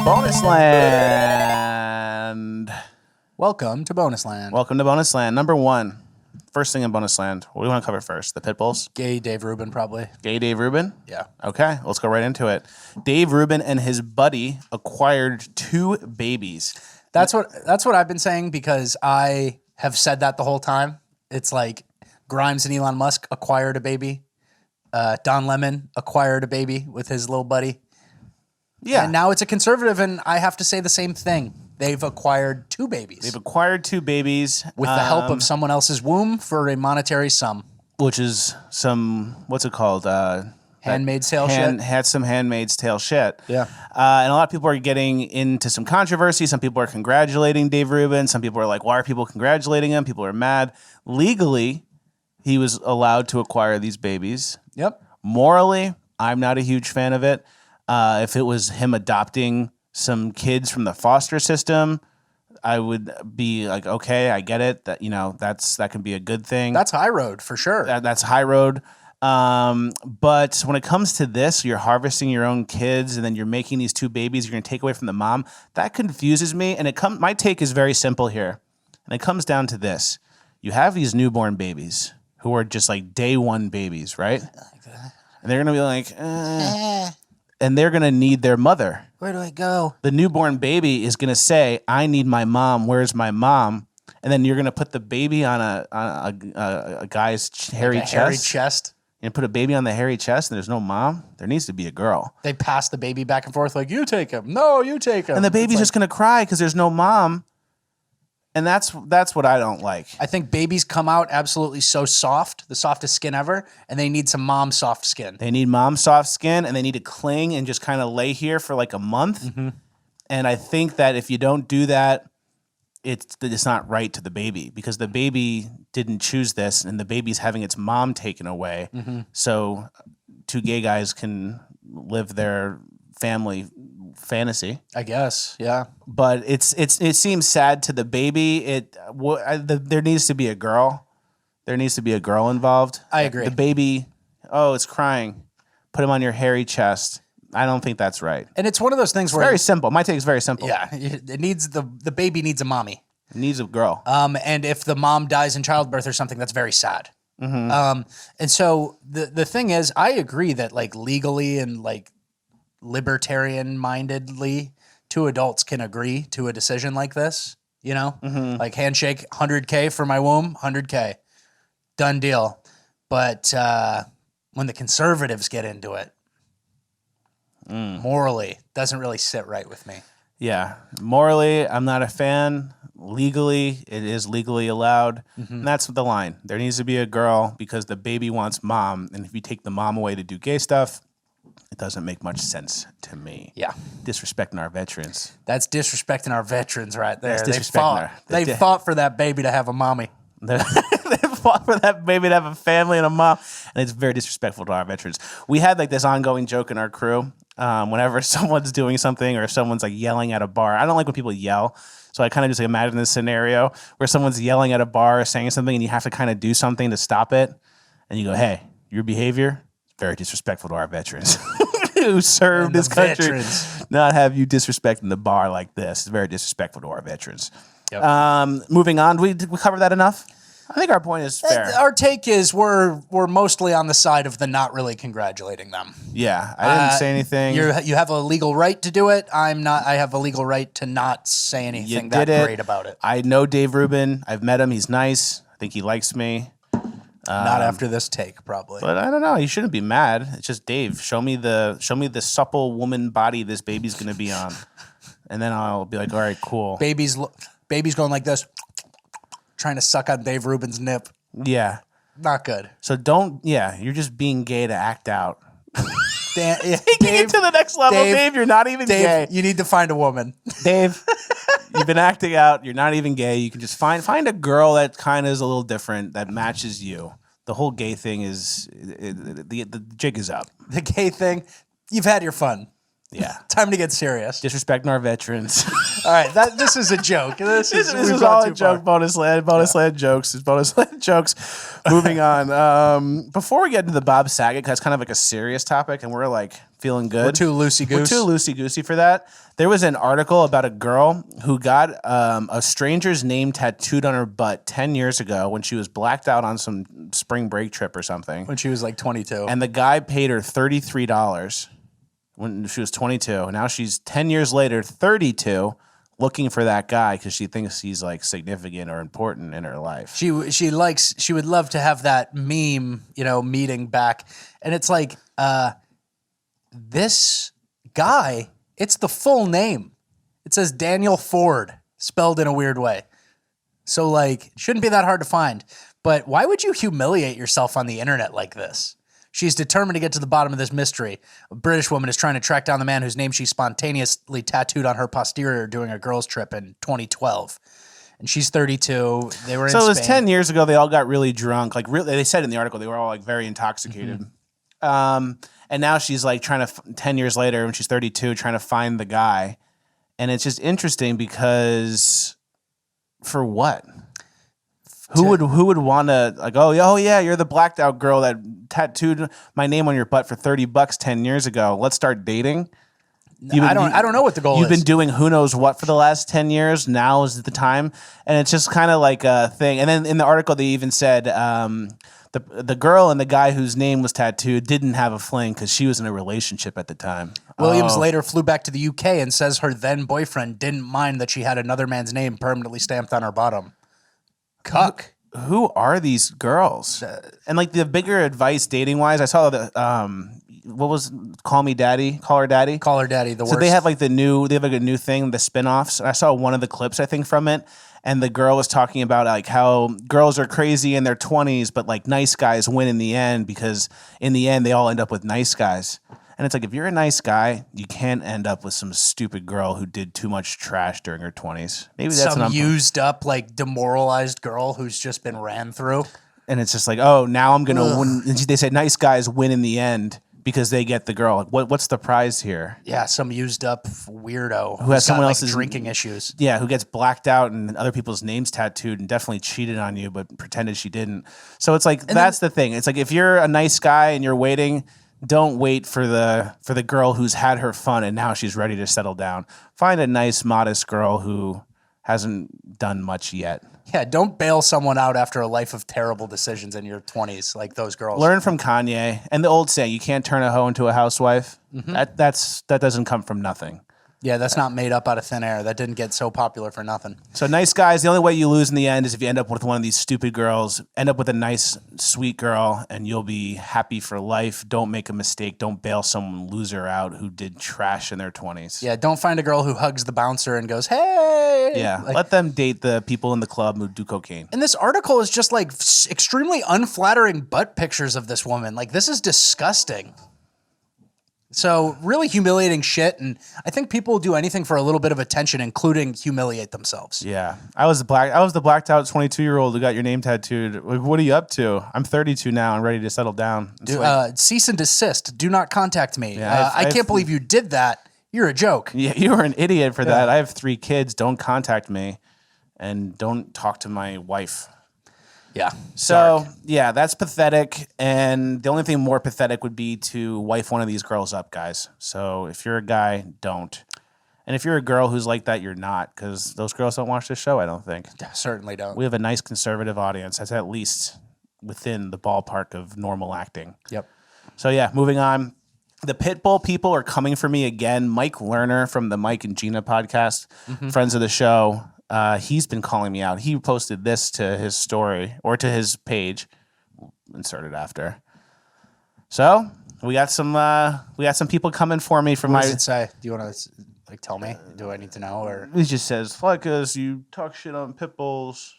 Bonus Land. Welcome to Bonus Land. Welcome to Bonus Land. Number one. First thing in Bonus Land. What do we want to cover first? The pit bulls? Gay Dave Rubin, probably. Gay Dave Rubin? Yeah. Okay, let's go right into it. Dave Rubin and his buddy acquired 2 babies. That's what I've been saying because I have said that the whole time. It's like Grimes and Elon Musk acquired a baby. Don Lemon acquired a baby with his little buddy. Yeah. And now it's a conservative, and I have to say the same thing. They've acquired 2 babies. They've acquired 2 babies. With the help of someone else's womb for a monetary sum. Which is some, what's it called? Handmaid's Tale shit. Had some Handmaid's Tale shit. Yeah. And a lot of people are getting into some controversy. Some people are congratulating Dave Rubin. Some people are like, why are people congratulating him? People are mad. Legally, he was allowed to acquire these babies. Yep. Morally, I'm not a huge fan of it. If it was him adopting some kids from the foster system, I would be like, okay, I get it. That that can be a good thing. That's high road for sure. That's high road. But when it comes to this, you're harvesting your own kids, and then you're making these 2 babies. You're going to take away from the mom. That confuses me. And my take is very simple here, and it comes down to this: you have these newborn babies who are just like day one babies, right? And they're going to be like, and they're going to need their mother. Where do I go? The newborn baby is going to say, I need my mom. Where's my mom? And then you're going to put the baby on a guy's hairy chest. Hairy chest. And put a baby on the hairy chest and there's no mom. There needs to be a girl. They pass the baby back and forth like, you take him. No, you take him. And the baby's just going to cry because there's no mom. And that's what I don't like. I think babies come out absolutely so soft, the softest skin ever, and they need some mom soft skin. They need mom soft skin, and they need to cling and just kind of lay here for like a month. Mm-hmm. And I think that if you don't do that, it's not right to the baby because the baby didn't choose this, and the baby's having its mom taken away. Mm-hmm. So 2 gay guys can live their family fantasy, I guess. Yeah, but it seems sad to the baby. There needs to be a girl. There needs to be a girl involved. I agree. The baby, it's crying. Put him on your hairy chest. I don't think that's right. And it's one of those things where very simple. My take is very simple. Yeah, it needs the baby needs a mommy. It needs a girl. And if the mom dies in childbirth or something, that's very sad. Mm-hmm. And so the thing is, I agree that like legally and like libertarian mindedly, 2 adults can agree to a decision like this, like handshake, 100K for my womb, 100K, done deal. But when the conservatives get into it, morally, doesn't really sit right with me. Yeah, morally, I'm not a fan. Legally, it is legally allowed. Mm-hmm. And that's the line. There needs to be a girl because the baby wants mom, and if you take the mom away to do gay stuff, it doesn't make much sense to me. Yeah. Disrespecting our veterans. That's disrespecting our veterans right there. That's they fought for that baby to have a mommy. They fought for that baby to have a family and a mom. And it's very disrespectful to our veterans. We had like this ongoing joke in our crew. Whenever someone's doing something or if someone's like yelling at a bar, I don't like when people yell. So I kind of just like imagine this scenario where someone's yelling at a bar or saying something and you have to kind of do something to stop it. And you go, hey, your behavior is very disrespectful to our veterans who served this country. Veterans. Not have you disrespecting the bar like this. It's very disrespectful to our veterans. Yep. Moving on, did we cover that enough? I think our point is fair. Our take is we're mostly on the side of the not really congratulating them. Yeah, I didn't say anything. You have a legal right to do it. I have a legal right to not say anything great about it. I know Dave Rubin. I've met him. He's nice. I think he likes me. Not after this take, probably. But I don't know. You shouldn't be mad. It's just Dave. Show me the supple woman body this baby's gonna be on, and then I'll be like, all right, cool. Baby's going like this, trying to suck on Dave Rubin's nip. Yeah, not good. So don't. Yeah, you're just being gay to act out. Taking it to the next level, Dave. You're not even gay. You need to find a woman, Dave. You've been acting out. You're not even gay. You can just find a girl that kind of is a little different that matches you. The whole gay thing is the jig is up. The gay thing, you've had your fun. Yeah, time to get serious. Disrespecting our veterans. All right, this is a joke. This is all a joke. Bonus land jokes. It's bonus land jokes. Moving on. Before we get into the Bob Saget, that's kind of like a serious topic, and we're like feeling good. We're too loosey-goose. We're too loosey-goosey for that. There was an article about a girl who got a stranger's name tattooed on her butt 10 years ago when she was blacked out on some spring break trip or something. When she was like 22. And the guy paid her $33 when she was 22. Now she's 10 years later, 32, looking for that guy because she thinks he's like significant or important in her life. She would love to have that meme, meeting back. And it's like, this guy, it's the full name. It says Daniel Ford, spelled in a weird way. So like, shouldn't be that hard to find. But why would you humiliate yourself on the internet like this? She's determined to get to the bottom of this mystery. A British woman is trying to track down the man whose name she spontaneously tattooed on her posterior during a girls' trip in 2012. And she's 32. They were in So it was Spain. 10 years ago. They all got really drunk. Like really, they said in the article they were all like very intoxicated. And now she's like 10 years later when she's 32, trying to find the guy. And it's just interesting because for what? Who would want to like, oh yeah, you're the blacked out girl that tattooed my name on your butt for $30 10 years ago. Let's start dating. I don't know what the goal is. You've been doing who knows what for the last 10 years. Now is the time. And it's just kind of like a thing. And then in the article, they even said the girl and the guy whose name was tattooed didn't have a fling because she was in a relationship at the time. Williams later flew back to the UK and says her then boyfriend didn't mind that she had another man's name permanently stamped on her bottom. Cuck. Who are these girls? And like the bigger advice dating wise, I saw the what was Call Her Daddy, the worst. So they have like a new thing, the spinoffs. I saw one of the clips I think from it, and the girl was talking about like how girls are crazy in their 20s, but like nice guys win in the end because in the end they all end up with nice guys. And it's like, if you're a nice guy, you can't end up with some stupid girl who did too much trash during her 20s. Maybe that's some used up, like demoralized girl who's just been ran through. And it's just like, oh, now I'm going to win. And they said nice guys win in the end because they get the girl. Like, what's the prize here? Yeah, some used up weirdo who has someone else's else's drinking issues. Yeah, who gets blacked out and other people's names tattooed and definitely cheated on you, but pretended she didn't. So it's like, that's the thing. It's like, if you're a nice guy and you're waiting, don't wait for the girl who's had her fun and now she's ready to settle down. Find a nice, modest girl who hasn't done much yet. Yeah, don't bail someone out after a life of terrible decisions in your 20s like those girls. Learn from Kanye and the old saying, you can't turn a hoe into a housewife. That doesn't come from nothing. Yeah, that's not made up out of thin air. That didn't get so popular for nothing. So nice guys, the only way you lose in the end is if you end up with one of these stupid girls. End up with a nice, sweet girl, and you'll be happy for life. Don't make a mistake. Don't bail some loser out who did trash in their 20s. Yeah, don't find a girl who hugs the bouncer and goes, hey! Yeah, let them date the people in the club who do cocaine. And this article is just like extremely unflattering butt pictures of this woman. Like, this is disgusting. So really humiliating shit, and I think people will do anything for a little bit of attention, including humiliate themselves. Yeah, I was the blacked out 22-year-old who got your name tattooed. Like, what are you up to? I'm 32 now and ready to settle down. Cease and desist. Do not contact me. Yeah, I can't believe you did that. You're a joke. Yeah, you were an idiot for that. I have 3 kids. Don't contact me, and don't talk to my wife. Yeah. So, yeah, that's pathetic. And the only thing more pathetic would be to wife one of these girls up, guys. So if you're a guy, don't. And if you're a girl who's like that, you're not, because those girls don't watch this show, I don't think. Certainly don't. We have a nice conservative audience that's at least within the ballpark of normal acting. Yep. So, yeah, moving on. The Pitbull people are coming for me again. Mike Lerner from the Mike and Gina podcast, friends of the show, he's been calling me out. He posted this to his story or to his page. Insert it after. So we got some people coming for me from What my. does it say? Do you want to like tell me? Do I need to know? Or It just says, "Fuck us, you talk shit on Pitbulls."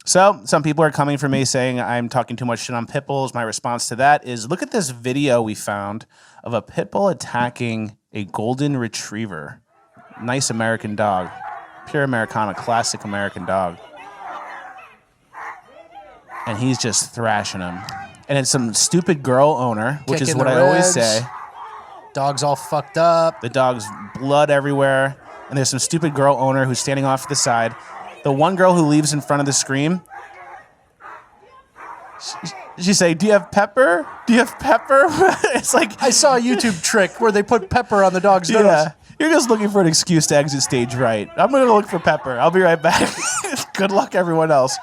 So some people are coming for me saying I'm talking too much shit on Pitbulls. My response to that is, look at this video we found of a Pitbull attacking a golden retriever. Nice American dog. Pure Americana, classic American dog. And he's just thrashing him. And it's some stupid girl owner, which is Kicking what the I always ribs. say. dog's all fucked up. The dog's blood everywhere. And there's some stupid girl owner who's standing off to the side. The one girl who leaves in front of the screen, She's saying, "Do you have pepper? Do you have pepper?" It's like I saw a YouTube trick where they put pepper on the dog's nose. yeah. You're just looking for an excuse to exit stage right. I'm going to look for Pepper. I'll be right back. Good luck, everyone else.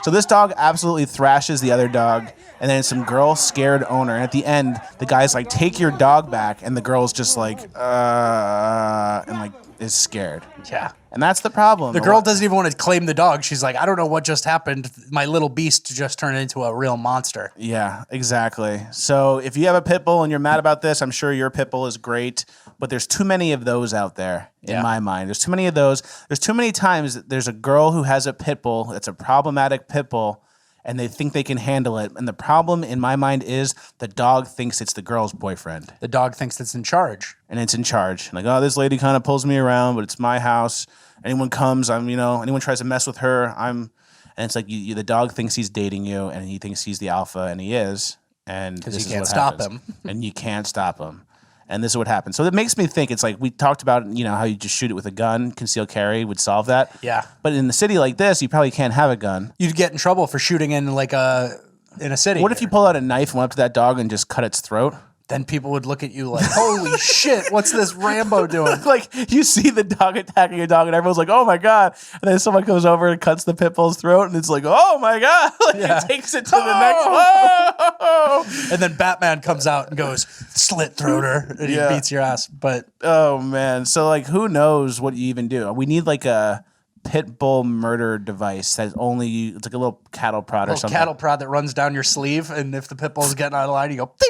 So this dog absolutely thrashes the other dog, and then some girl scared owner. And at the end, the guy's like, "Take your dog back," and the girl's just like, and like is scared. Yeah. And that's the problem. The girl doesn't even want to claim the dog. She's like, I don't know what just happened. My little beast just turned into a real monster. Yeah, exactly. So if you have a pit bull and you're mad about this, I'm sure your pit bull is great, but there's too many of those out there in my mind. There's too many of those. There's too many times that there's a girl who has a pit bull that's a problematic pit bull, and they think they can handle it. And the problem in my mind is the dog thinks it's the girl's boyfriend. The dog thinks it's in charge. And it's in charge. Like, oh, this lady kind of pulls me around, but it's my house. Anyone comes, anyone tries to mess with her, and it's like the dog thinks he's dating you, and he thinks he's the alpha, and he is. And because you can't stop him. And you can't stop him. And this is what happens. So it makes me think, it's like we talked about, how you just shoot it with a gun, concealed carry would solve that. Yeah. But in a city like this, you probably can't have a gun. You'd get in trouble for shooting in in a city. What if you pull out a knife and went up to that dog and just cut its throat? Then people would look at you like, holy shit, what's this Rambo doing? Like, you see the dog attacking a dog, and everyone's like, oh my God. And then someone goes over and cuts the pit bull's throat, and it's like, oh my God. Like, it takes it to the next one. And then Batman comes out and goes, slit throater, and he beats your ass. But oh man. So, like, who knows what you even do? We need like a pit bull murder device that's only, it's like a little cattle prod or something. Cattle prod that runs down your sleeve, and if the pit bull's getting out of line, you go, ding!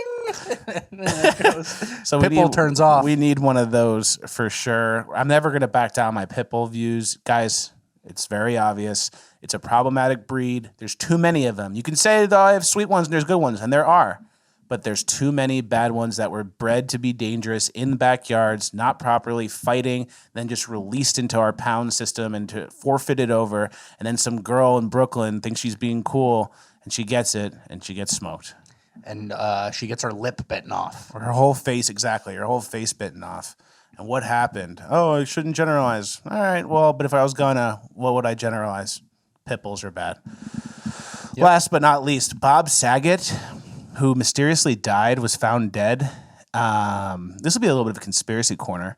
And then it goes. So pit bull turns off. We need one of those for sure. I'm never going to back down my pit bull views. Guys, it's very obvious. It's a problematic breed. There's too many of them. You can say, though, I have sweet ones and there's good ones, and there are. But there's too many bad ones that were bred to be dangerous in backyards, not properly fighting, then just released into our pound system and to forfeited over. And then some girl in Brooklyn thinks she's being cool, and she gets it, and she gets smoked. And she gets her lip bitten off. Or her whole face, exactly. Her whole face bitten off. And what happened? Oh, I shouldn't generalize. All right, well, but if I was gonna, what would I generalize? Pit bulls are bad. Yep. Last but not least, Bob Saget, who mysteriously died, was found dead. This will be a little bit of a conspiracy corner.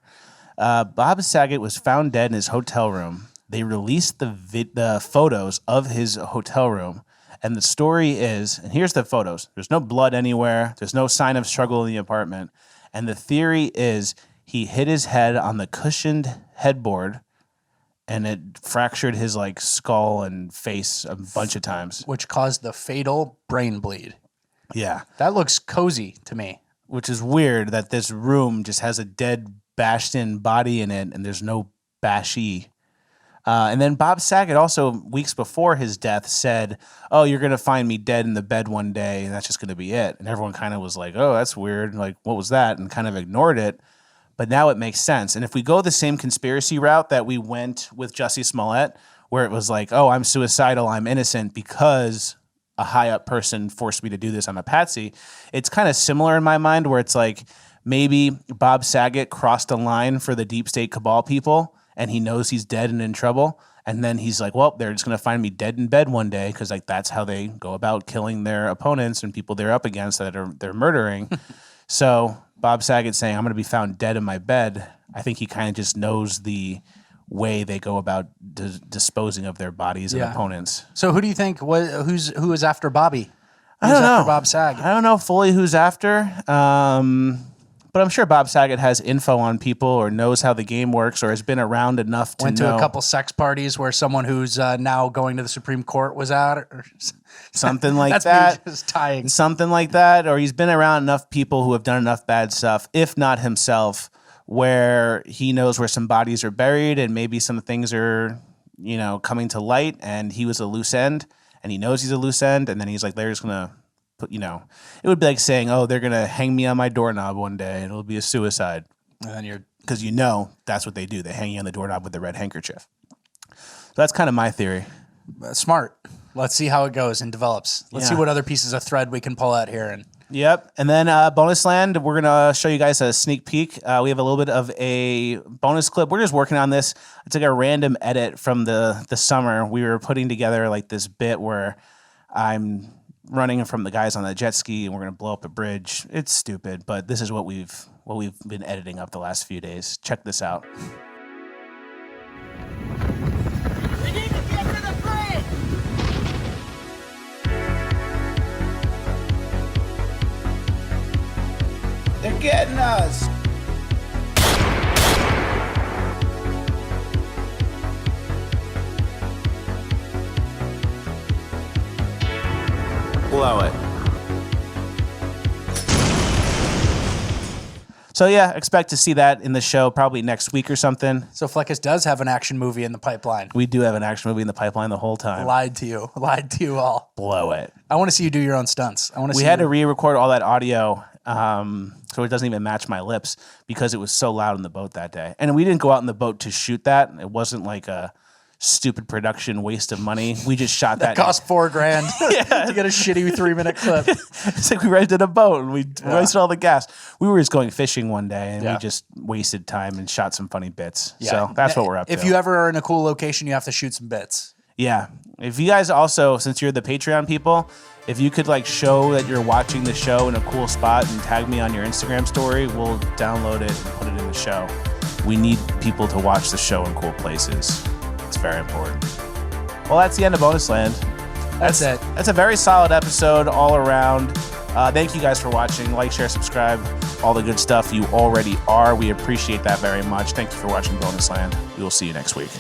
Bob Saget was found dead in his hotel room. They released the photos of his hotel room. And the story is, and here's the photos. There's no blood anywhere. There's no sign of struggle in the apartment. And the theory is he hit his head on the cushioned headboard, and it fractured his skull and face a bunch of times. Which caused the fatal brain bleed. Yeah. That looks cozy to me. Which is weird that this room just has a dead, bashed-in body in it, and there's no bashy. And then Bob Saget also, weeks before his death, said, oh, you're going to find me dead in the bed one day, and that's just going to be it. And everyone kind of was like, oh, that's weird. Like, what was that? And kind of ignored it. But now it makes sense. And if we go the same conspiracy route that we went with Jussie Smollett, where it was like, oh, I'm suicidal, I'm innocent because a high-up person forced me to do this, I'm a patsy, it's kind of similar in my mind where it's like maybe Bob Saget crossed a line for the deep state cabal people, and he knows he's dead and in trouble. And then he's like, well, they're just going to find me dead in bed one day because that's how they go about killing their opponents and people they're up against that they're murdering. So Bob Saget saying, I'm going to be found dead in my bed. I think he kind of just knows the way they go about disposing of their bodies and opponents. So who do you think, who is after Bobby? I don't know. After Bob Saget? I don't know fully who's after. But I'm sure Bob Saget has info on people or knows how the game works or has been around enough to know. Went to a couple sex parties where someone who's now going to the Supreme Court was at, or something like that's that. Me just tying. Something like that. Or he's been around enough people who have done enough bad stuff, if not himself, where he knows where some bodies are buried and maybe some things are, coming to light, and he was a loose end and he knows he's a loose end, and then he's like, they're just going to put, it would be like saying, oh, they're going to hang me on my doorknob one day and it'll be a suicide. And then because that's what they do. They hang you on the doorknob with the red handkerchief. So that's kind of my theory. Smart. Let's see how it goes and develops. Let's see what other pieces of thread we can pull out here. Yep. And then bonus land, we're going to show you guys a sneak peek. We have a little bit of a bonus clip. We're just working on this. It's like a random edit from the summer. We were putting together this bit where I'm running from the guys on the jet ski, and we're going to blow up a bridge. It's stupid, but this is what we've been editing up the last few days. Check this out. We need to get to the bridge! They're getting us. Blow it. So yeah, expect to see that in the show probably next week or something. So Fleckus does have an action movie in the pipeline. We do have an action movie in the pipeline the whole time. Lied to you all. Blow it. I want to see you do your own stunts. We had to re-record all that audio, so it doesn't even match my lips because it was so loud in the boat that day. And we didn't go out in the boat to shoot that. It wasn't like a stupid production waste of money. We just shot that. Cost $4,000 to get a shitty 3-minute clip. It's like we rented a boat and we wasted all the gas. We were just going fishing one day and we just wasted time and shot some funny bits. Yeah. So that's what we're up to. If you ever are in a cool location, you have to shoot some bits. Yeah. If you guys also, since you're the Patreon people, if you could like show that you're watching the show in a cool spot and tag me on your Instagram story, we'll download it and put it in the show. We need people to watch the show in cool places. It's very important. Well, that's the end of Bonus Land. That's it. That's a very solid episode all around. Thank you guys for watching. Like, share, subscribe, all the good stuff you already are. We appreciate that very much. Thank you for watching Bonus Land. We will see you next week.